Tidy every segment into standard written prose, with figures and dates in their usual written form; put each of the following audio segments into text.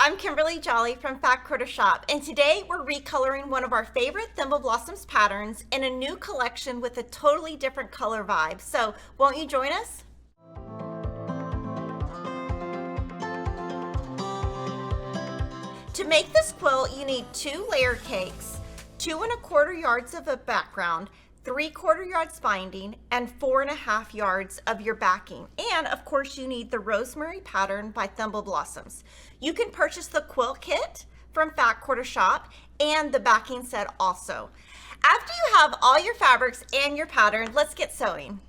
I'm Kimberly Jolly from Fat Quarter Shop, and today we're recoloring one of our favorite Thimble Blossoms patterns in a new collection with a totally different color vibe. So won't you join us? To make this quilt, you need 2 layer cakes, 2 1/4 yards of a background, 3/4 yards binding, and 4.5 yards of your backing. And of course you need the Rosemary pattern by Thimble Blossoms. You can purchase the quilt kit from Fat Quarter Shop and the backing set also. After you have all your fabrics and your pattern, let's get sewing.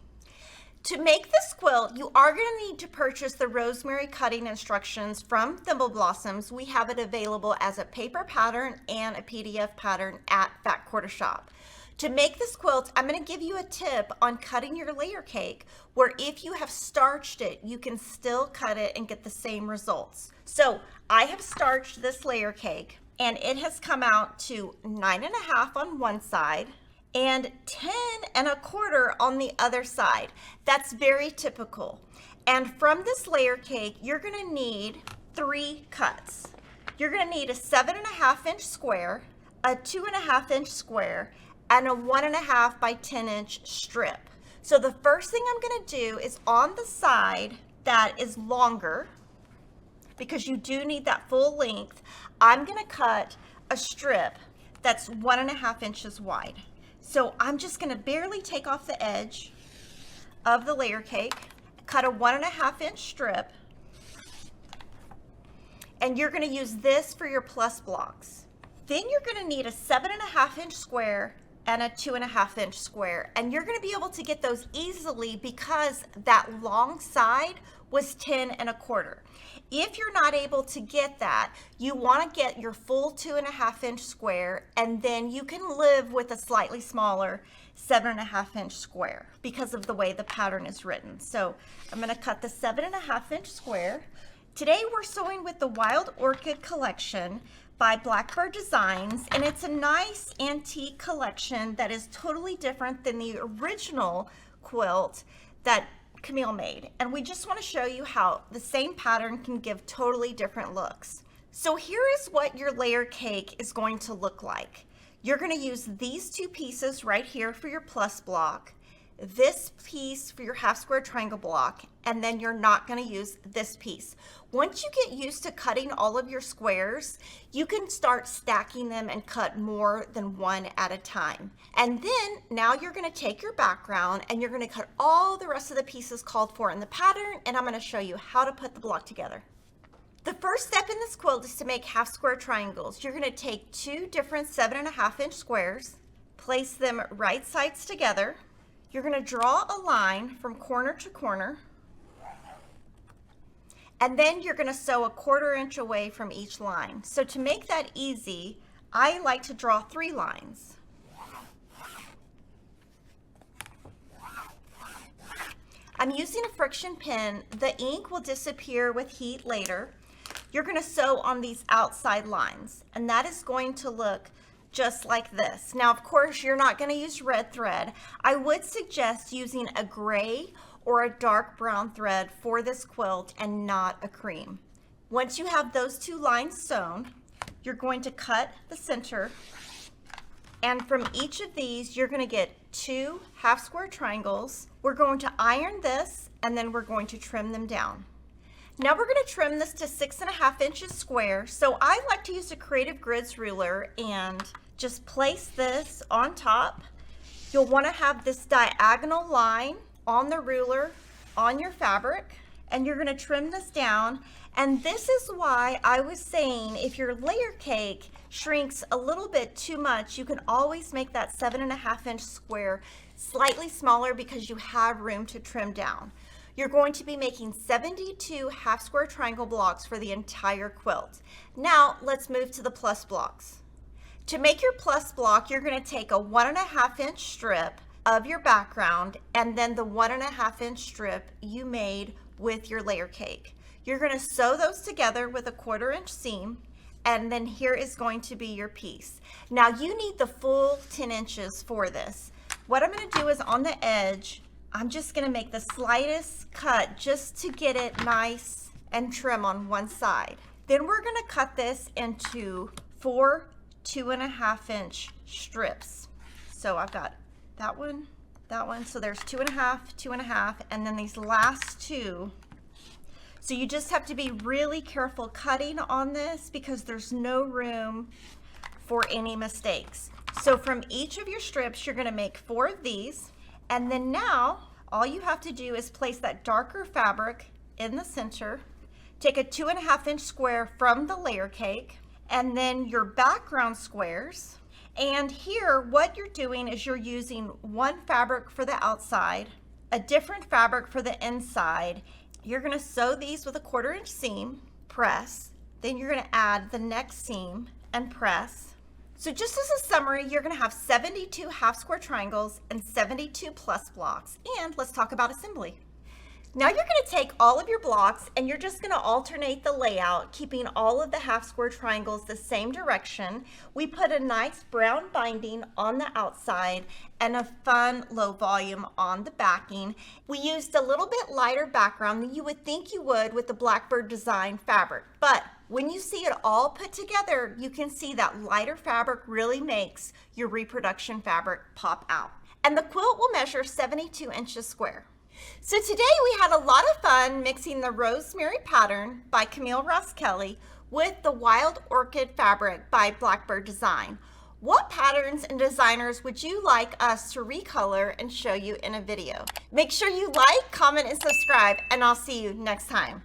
To make this quilt, you are going to need to purchase the Rosemary cutting instructions from Thimble Blossoms. We have it available as a paper pattern and a PDF pattern at Fat Quarter Shop. To make this quilt, I'm going to give you a tip on cutting your layer cake, where if you have starched it, you can still cut it and get the same results. So I have starched this layer cake, and it has come out to 9.5 on one side and 10.25 on the other side. That's very typical. And from this layer cake, you're going to need 3 cuts. You're going to need a 7.5 inch square, a 2.5 inch square, and a 1.5 by 10 inch strip. So the first thing I'm going to do is on the side that is longer, because you do need that full length, I'm going to cut a strip that's 1.5 inches wide. So I'm just going to barely take off the edge of the layer cake, cut a 1.5 inch strip, and you're going to use this for your plus blocks. Then you're going to need a 7.5 inch square and a 2.5 inch square, and you're going to be able to get those easily because that long side was 10.25. If you're not able to get that, you want to get your full 2.5 inch square, and then you can live with a slightly smaller 7.5 inch square because of the way the pattern is written. So I'm going to cut the 7.5 inch square. Today we're sewing with the Wild Orchid collection by Blackbird Designs, and it's a nice antique collection that is totally different than the original quilt that Camille made. And we just want to show you how the same pattern can give totally different looks. So here is what your layer cake is going to look like. You're going to use these 2 pieces right here for your plus block, this piece for your half square triangle block, and then you're not going to use this piece. Once you get used to cutting all of your squares, you can start stacking them and cut more than one at a time. And then now you're going to take your background and you're going to cut all the rest of the pieces called for in the pattern, and I'm going to show you how to put the block together. The first step in this quilt is to make half square triangles. You're going to take 2 different 7.5 inch squares, place them right sides together. You're going to draw a line from corner to corner, and then you're going to sew a 1/4 inch away from each line. So to make that easy, I like to draw 3 lines. I'm using a friction pen. The ink will disappear with heat later. You're going to sew on these outside lines, and that is going to look just like this. Now, of course, you're not going to use red thread. I would suggest using a gray or a dark brown thread for this quilt and not a cream. Once you have those 2 lines sewn, you're going to cut the center, and from each of these you're going to get 2 half square triangles. We're going to iron this, and then we're going to trim them down. Now we're going to trim this to 6.5 inches square. So I like to use a Creative Grids ruler and just place this on top. You'll want to have this diagonal line on the ruler on your fabric, and you're going to trim this down. And this is why I was saying if your layer cake shrinks a little bit too much, you can always make that 7.5 inch square slightly smaller because you have room to trim down. You're going to be making 72 half square triangle blocks for the entire quilt. Now let's move to the plus blocks. To make your plus block, you're going to take a 1.5 inch strip of your background and then the 1.5 inch strip you made with your layer cake. You're going to sew those together with a 1/4 inch seam, and then here is going to be your piece. Now you need the full 10 inches for this. What I'm going to do is on the edge, I'm just going to make the slightest cut just to get it nice and trim on one side. Then we're gonna cut this into 4 2.5-inch strips. So I've got that one, so there's 2.5, 2.5, and then these last two. So you just have to be really careful cutting on this because there's no room for any mistakes. So from each of your strips, you're gonna make 4 of these, and then now all you have to do is place that darker fabric in the center, take a 2.5-inch square from the layer cake, and then your background squares. And here, what you're doing is you're using one fabric for the outside, a different fabric for the inside. You're gonna sew these with a 1/4-inch seam, press, then you're gonna add the next seam and press. So just as a summary, you're gonna have 72 half square triangles and 72 plus blocks. And let's talk about assembly. Now you're going to take all of your blocks and you're just going to alternate the layout, keeping all of the half square triangles the same direction. We put a nice brown binding on the outside and a fun low volume on the backing. We used a little bit lighter background than you would think you would with the Blackbird design fabric, but when you see it all put together, you can see that lighter fabric really makes your reproduction fabric pop out. And the quilt will measure 72 inches square. So today we had a lot of fun mixing the Rosemary pattern by Camille Ross Kelly with the Wild Orchid fabric by Blackbird Design. What patterns and designers would you like us to recolor and show you in a video? Make sure you like, comment, and subscribe, and I'll see you next time.